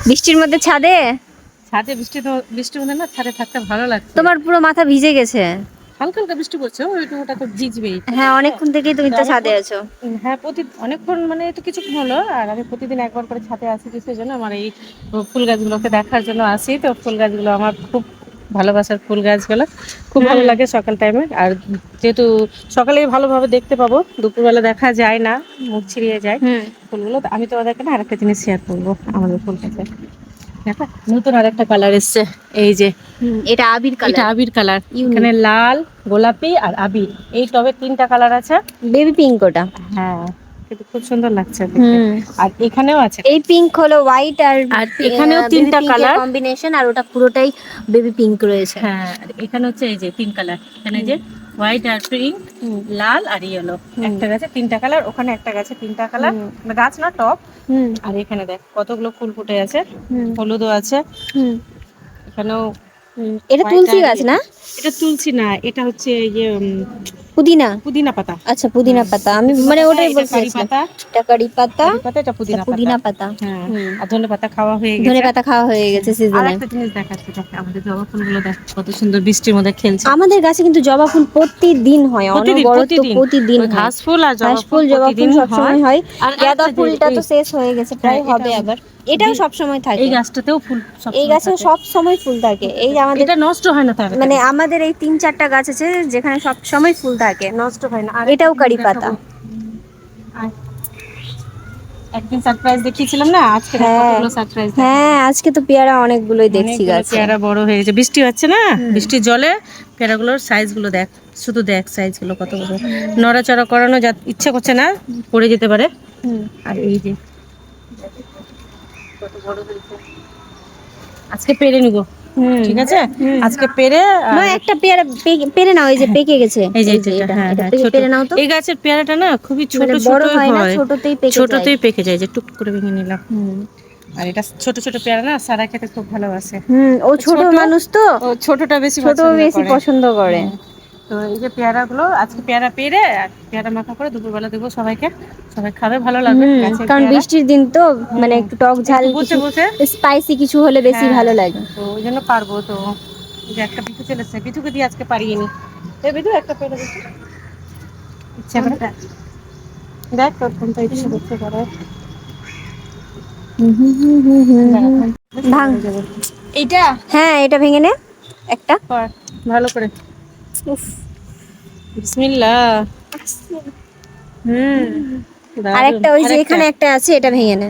বৃষ্টির মধ্যে ছাদে? ছাদে বৃষ্টির মধ্যে না, ছাদে থাকতে ভালো লাগছে। তোমার পুরো মাথা ভিজে গেছে। হালকা হালকা বৃষ্টি পড়ছে, ওটা তো ভিজবেই। হ্যাঁ, অনেকক্ষণ থেকেই তুমি তো ছাদে আছো। হ্যাঁ, অনেকক্ষণ মানে তো কিছুক্ষণ হলো। আর আমি প্রতিদিন একবার করে ছাদে আসি কিসের জন্য, আমার এই ফুল গাছগুলোকে দেখার জন্য আসি। তো ফুল গাছগুলো আমার খুব ভালোবাসার ফুল গাছগুলো, খুব ভালো লাগে সকাল টাইমে। আর যেহেতু সকালে ভালোভাবে দেখতে পাবো, দুপুরবেলা দেখা যায় না, মুখ ছিড়িয়ে যায় ফুলগুলো। তো আমি তোমাদেরকে না আরেকটা জিনিস শেয়ার করবো আমাদের ফুল গাছে। দেখো নতুন আরেকটা কালার এসছে, এই যে এটা আবির কালার। এটা আবির কালার, এখানে লাল, গোলাপি আর আবির, এই টবে 3টা কালার আছে। বেবি পিঙ্ক ওটা। হ্যাঁ, কিন্তু খুব সুন্দর লাগছে দেখতে। আর এখানেও আছে, এই পিঙ্ক হলো হোয়াইট আর এখানেও 3টা কালার কম্বিনেশন, আর ওটা পুরোটাই বেবি পিঙ্ক রয়েছে। হ্যাঁ, এখানে হচ্ছে এই যে 3 কালার, এখানে যে হোয়াইট আর পিঙ্ক, লাল আর ইয়েলো। একটা গাছে 3টা কালার, ওখানে একটা গাছে 3টা কালার, গাছ না টব। আর এখানে দেখ কতগুলো ফুল ফুটে আছে, হলুদও আছে। এখানেও এটা তুলসী গাছ না? এটা তুলসী না, এটা হচ্ছে ইয়ে পুদিনা। পুদিনা পাতা। আচ্ছা, পুদিনা পাতা। আমি মানে ওটাই বলছিলাম। এটা কারি পাতা, এটা পুদিনা পাতা। হ্যাঁ, আর ধনে পাতা খাওয়া হয়ে গেছে। ধনে পাতা খাওয়া হয়ে গেছে আর সিজনে। একটা জিনিস দেখাচ্ছি, আমাদের জবা ফুলগুলো দেখ কত সুন্দর বৃষ্টির মধ্যে খেলছে। আমাদের গাছে কিন্তু জবা ফুল প্রতিদিন হয়, অনবরত প্রতিদিন হয়। ঘাস ফুল আর ঘাস ফুল, জবা ফুল সবসময় হয়। গাঁদা ফুলটা তো শেষ হয়ে গেছে, প্রায় হবে আবার। এটাও সব সময় থাকে। এই গাছটাতেও ফুল, এই গাছেও সব সময় ফুল থাকে। এই যে আমাদের, এটা নষ্ট হয় না তার মানে আমাদের এই 3-4টা গাছ আছে যেখানে সব সময় ফুল থাকে, নষ্ট হয় না। আর এটাও কারি পাতা। একদিন সারপ্রাইজ দেখিয়েছিলাম না, আজকে কতগুলো সারপ্রাইজ। হ্যাঁ, আজকে তো পেয়ারা অনেকগুলোই দেখছি গাছে। পেয়ারা বড় হয়ে গেছে, বৃষ্টি হচ্ছে না, বৃষ্টির জলে পেয়ারাগুলোর সাইজগুলো দেখ, শুধু দেখ সাইজগুলো কত বড়। নড়াচড়া করানো ইচ্ছা করছে না, পড়ে যেতে পারে। আর এই যে কত বড় হয়েছে, আজকে পেরে নিব, ঠিক আছে? আজকে পেরে একটা পেয়ারা পেরে নাও, এই যে পেকে গেছে। এই যে এটা, হ্যাঁ হ্যাঁ, পেরে নাও তো। এই গাছের পেয়ারাটা না খুবই ছোট ছোট হয়, ছোটতেই পেকে যায়, যে টুক করে ভেঙে নিলাম। আর এটা ছোট ছোট পেয়ারা না, সারা খেতে খুব ভালোবাসে। ও ছোট মানুষ তো, ও ছোটটা বেশি পছন্দ করে। তো এই যে পেয়ারাগুলো, আজকে পেয়ারা পেরে আর পেয়ারা মাখা করে দুপুরবেলা দেবো সবাইকে, সবাই খাবে, ভালো লাগবে। কারণ বৃষ্টির দিন তো, মানে একটু টক ঝাল কিছু, স্পাইসি কিছু হলে বেশি ভালো লাগে। তো ওই জন্য পারবো। তো যে একটা বিছু চলেছে, বিছুকে দিয়ে আজকে পারিয়ে নি। এই বিছু একটা পেরে দিচ্ছি, ইচ্ছা করে দেখ তোর কোনটা ইচ্ছে করতে পারে। ভাঙ এইটা, হ্যাঁ এটা ভেঙে নে একটা ভালো করে। বিসমিল্লাহ। আরেকটা ওই যে এখানে একটা আছে, এটা ভেঙে নে।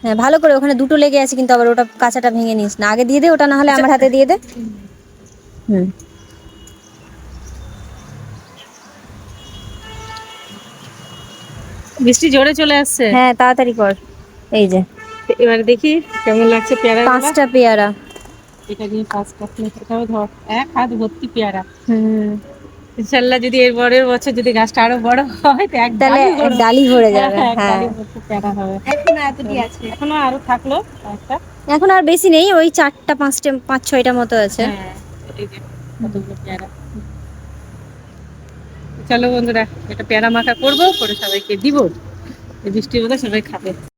হ্যাঁ, ভালো করে, ওখানে দুটো লেগে আছে কিন্তু, আবার ওটা কাঁচাটা ভেঙে নিস না, আগে দিয়ে দে ওটা, না হলে আমার হাতে দিয়ে দে। বৃষ্টি জোরে চলে আসছে। হ্যাঁ, তাড়াতাড়ি কর। এই যে এবার দেখি কেমন লাগছে পেয়ারা। 5টা পেয়ারা। এটা নিয়ে 5টা, এটাও ধর, এক হাত ভর্তি পেয়ারা। ইনশাআল্লাহ যদি এর পরের বছর যদি গাছটা আরো বড় হয়, তাহলে ডালি ভরে যাবে। হ্যাঁ, পেয়ারা হবে। এখন এতটি আছে, এখনো আরো থাকলো একটা। এখন আর বেশি নেই, ওই 4টা 5টা 5-6টা মতো আছে। হ্যাঁ, এই যে কতগুলো পেয়ারা। চলো বন্ধুরা, এটা পেয়ারা মাখা করবো, করে সবাইকে দিব, এই বৃষ্টির মধ্যে সবাই খাবে।